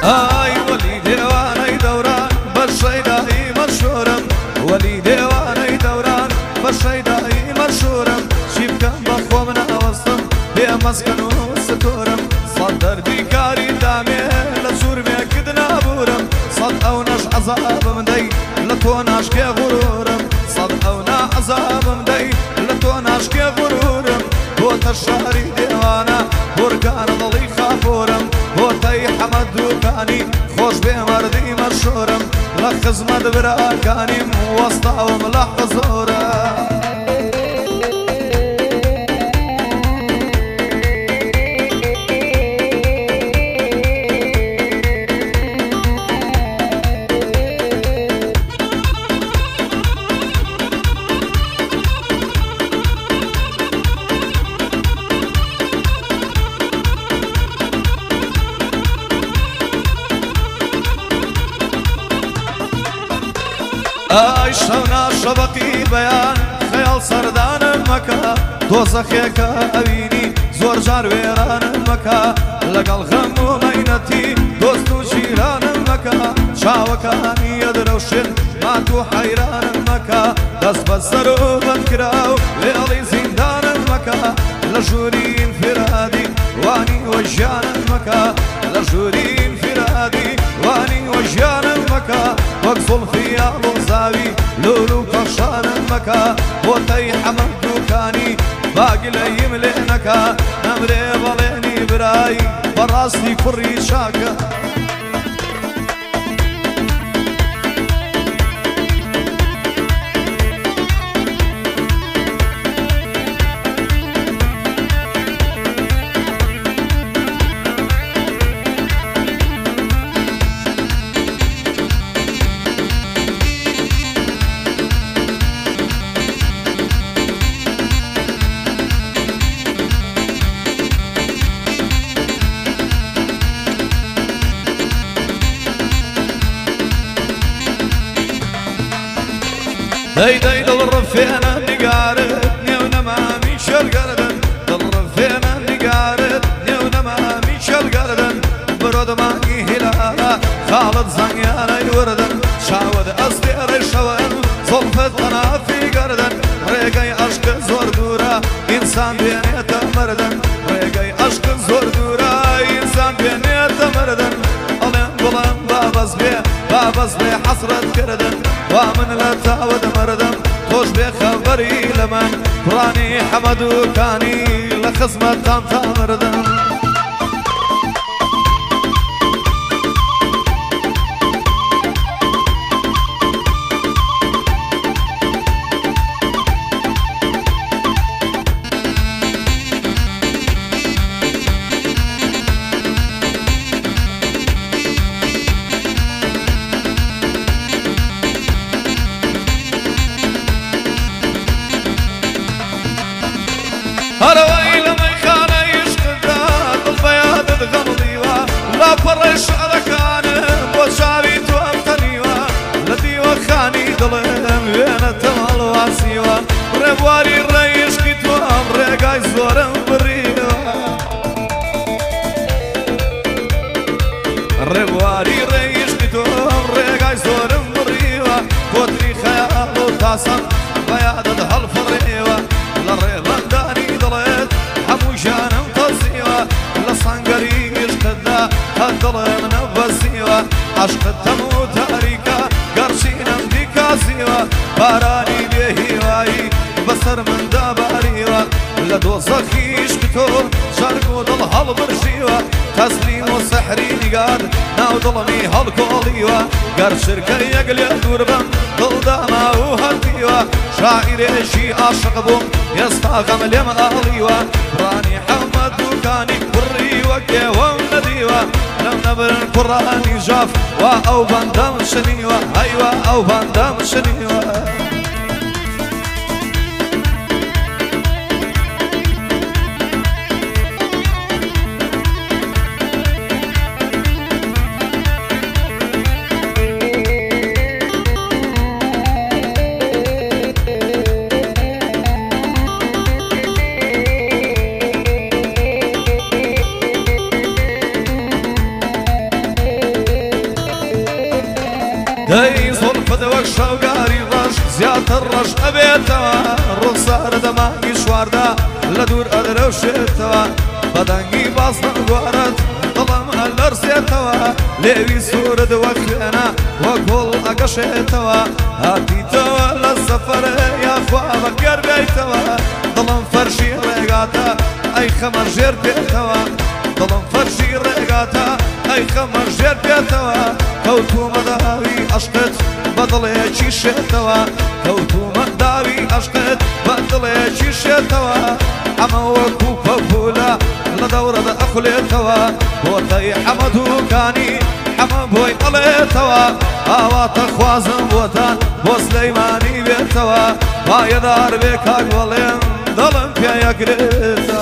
ئای وەلی دێوانەی دەوران بە شەیدایی مەشهوورم وەلی دێوانەی دەوران بە شەیدایی مەشهوورم چی بکەم بەخۆ من ئەوەستم بێمەسکن و ستۆرم سەد دەردی کاری دامێ لە سوورمێکت نابورم سەد ئەو نەش عەزابم دەی لە تۆ ناشکێ غورورم سەد ئەو نا عەزابم دەی لە تۆ ناشکێ غورورم بۆتە شاری دێوانە بورگانە دڵی خاپۆرم بۆتەی حەمەد دووکانی خۆش بێ مەردی مەشهوورم لە خزمەت براکانیم وەستاوم لە حزۆرە ئای شەونا شەبەقی بەیان خەیاڵ سەردانم مەکە دۆزەخێکە ئەوینی زۆر جار وێرانم مەکە لەگەڵ غەم و مەینەتی دۆست و جیرانم مەکە چاوەکانی ئەدرەوشێن مات و حەیرانم مەکە دەست بە سەر و بەندکراو لێڵی زیندانم مەکە لە ژووری ئینفرادی وانی وەژیانم مەکە لە ژووری ئینفرادی وانی وەژیانم مەکە وەک زوڵفی ئاڵۆزاوی لۆر و پەشانم مەکە بۆتەی حەمەد دووکانی باگلەیم لێ نەکە ئەمرێ بەڵێنی برایی بەڕاستی کوڕی چاکە دەی دەی دڵڕفێنە نیگارت نێو نەمامی شەرگەردن دڵڕفێنە نیگارت نێو نەمامی شەرگەردن بڕۆ دەمانگی هیلالە خاڵت زەنگیانەی وردن چاوت ئەستێڕی شەوەن زۆڵفت تەنافی گەردن ڕێگەی عەشق زۆر دوورە ئینسان بێنێتە مردن ڕێگەی عەشق زۆر دوورە ئینسان بێنێتە مردن ئەڵێن بڵێن بابەز بێ حەسرەت کردن وا من لە تاوت مردم تۆش بێ خەبەری لە من پڕانی حەمەد دووکانی لە خزمەتتان تا مردم هەرەوەی لە مەیخانەی عشقدا دڵ بەیادت غەڵدیوە لاپەڕی شعرەکانم بۆ چاوی تۆ ئەم تەنیوە لە دیوەخانی دڵم وێنەتە هەڵواسیوە ڕێبواری ڕێی عشقی تۆ ئەم ڕێگای زۆرم بڕیوە ڕێبواری ڕێی عشقی تۆ ئەم ڕێگای زۆرم بڕیوە کۆتری خەیاڵ و تاسەم بەیادت هەڵفڕێوە لە ڕێبەندانی دڵێت هەموو ژیانم تەزیوە لە سەنگەری عشقتدا هەر دڵێ منە بەزیوە عەشقت هەموو تاریکە گەڕچینم دیکازیوە بارانی بێهیوایی بەسەر مندا باریوە لە دۆزەخی عشق تۆ شەرگ و دڵ هەڵبرژیوە تەسلیم و سەحری نیگار ناو دڵمی هەڵکۆڵیوە گەر شرکە یەک لێ دوور بم دڵداما و هەڵدیوە شاعیرێکی عاشق بووم ئێستا غەم لێم ئاڵیوە پڕانی حەمەد دووکانی کوڕی وەک ئێوەم نەدیوە لەم نەبرن کوڕانی ژاف وا ئەو بەندەم شنیوە هەیوە ئەو بەندەم شنیوە ئەی زۆڵفت وەک شەوگاری ڕەش زیاتر ڕەش ئەبێتەوە ڕوخسارە دەمانی شواردا لە دوور ئەدرەوشێتەوە بەدەنگی باز نەگوارەت دڵم ئەلەرزێتەوە لێوی سوورد وەک خوێنە وەک گوڵ ئەگەشێتەوە هاتیتەوە لە سەفەرە یاخوا بەگەر بێیتەوە دڵم فەرشی ڕێگاتە ئەی خەمە ژێر بێتەوە دڵم فەرشی ڕێگاتە ئەی خەمە ژێر بێتەوە کەوتومە داوی عەشقت بە دڵێکی شێتەوە کەوتومە داوی عەشقت بە دڵێکی شێتەوە ئەمە وەکو پەپولە لە دەورەدا ئەخولێتەوە بۆتەی حەمە دووکانی حەمە بۆی ئەڵێتەوە ئاواتە خوازم بۆتان بۆ سلەیمانی بێتەوە پایەدار بێ کاک بەڵێم دڵم پێیەگرێتەوە